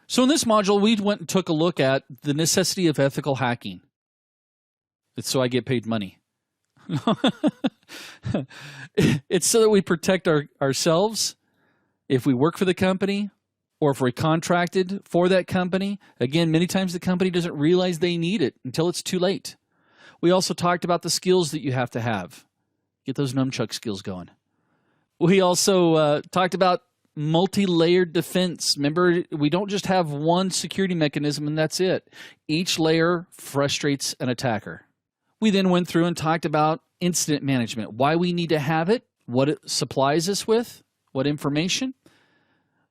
So in this module, we went and took a look at the necessity of ethical hacking. It's so I get paid money. It's so that we protect ourselves if we work for the company or if we're contracted for that company. Again, many times the company doesn't realize they need it until it's too late. We also talked about the skills that you have to have. Get those nunchuck skills going. We also talked about multi-layered defense. Remember, we don't just have one security mechanism and that's it. Each layer frustrates an attacker. We then went through and talked about incident management, why we need to have it, what it supplies us with, what information.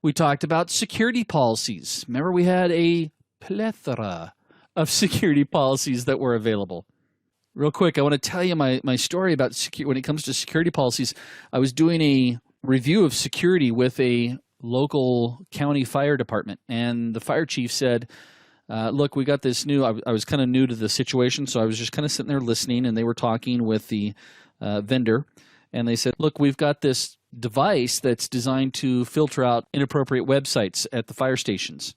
We talked about security policies. Remember, we had a plethora of security policies that were available. Real quick, I want to tell you my story about when it comes to security policies. I was doing a review of security with a local county fire department, and the fire chief said, look, we got this new, I was kind of new to the situation, so I was just kind of sitting there listening, and they were talking with the vendor, and they said, look, we've got this device that's designed to filter out inappropriate websites at the fire stations.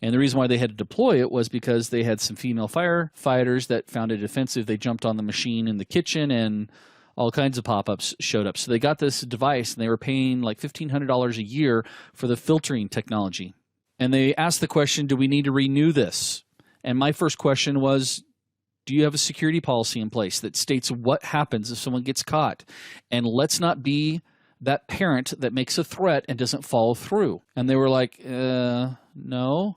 And the reason why they had to deploy it was because they had some female firefighters that found it offensive. They jumped on the machine in the kitchen and all kinds of pop-ups showed up. So they got this device and they were paying like $1,500 a year for the filtering technology. And they asked the question, do we need to renew this? And my first question was, do you have a security policy in place that states what happens if someone gets caught? And let's not be that parent that makes a threat and doesn't follow through. And they were like, no.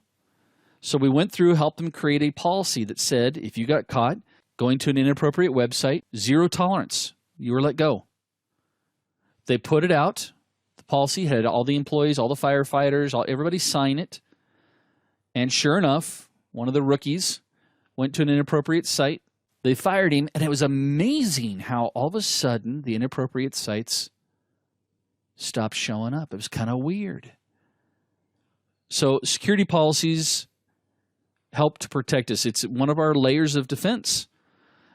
So we went through, helped them create a policy that said, if you got caught going to an inappropriate website, 0 tolerance. You were let go. They put it out. The policy had all the employees, all the firefighters, everybody sign it. And sure enough, one of the rookies went to an inappropriate site. They fired him, and it was amazing how all of a sudden the inappropriate sites stopped showing up. It was kind of weird. So security policies help to protect us. It's one of our layers of defense.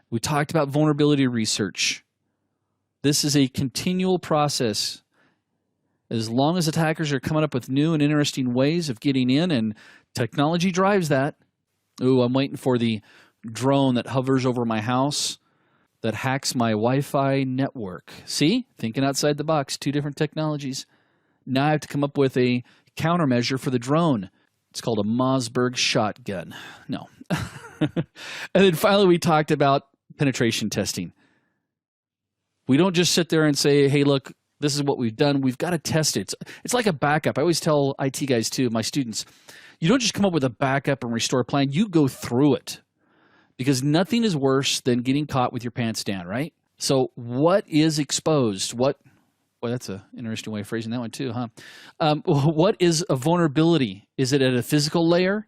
We talked about vulnerability research. This is a continual process. As long as attackers are coming up with new and interesting ways of getting in, and technology drives that. Ooh, I'm waiting for the drone that hovers over my house that hacks my Wi-Fi network. See? Thinking outside the box, 2 different technologies. Now I have to come up with a countermeasure for the drone. It's called a Mossberg shotgun. No. And then finally we talked about penetration testing. We don't just sit there and say, hey, look, this is what we've done. We've got to test it. It's like a backup. I always tell IT guys too, my students, you don't just come up with a backup and restore plan. You go through it, because nothing is worse than getting caught with your pants down, right? So what is exposed? Well, that's an interesting way of phrasing that one too, huh? What is a vulnerability? Is it at a physical layer?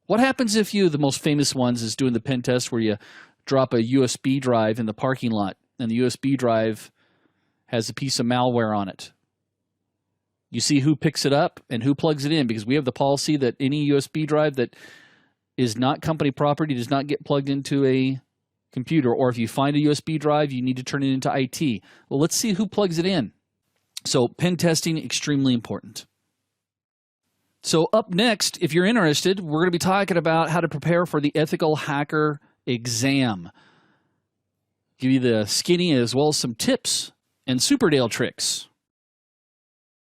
What happens if the most famous ones is doing the pen test where you drop a USB drive in the parking lot and the USB drive has a piece of malware on it? You see who picks it up and who plugs it in, because we have the policy that any USB drive that is not company property does not get plugged into a computer, or if you find a USB drive, you need to turn it into IT. Well, let's see who plugs it in. So pen testing, extremely important. So up next, if you're interested, we're going to be talking about how to prepare for the ethical hacker exam. Give you the skinny as well as some tips and Superdale tricks.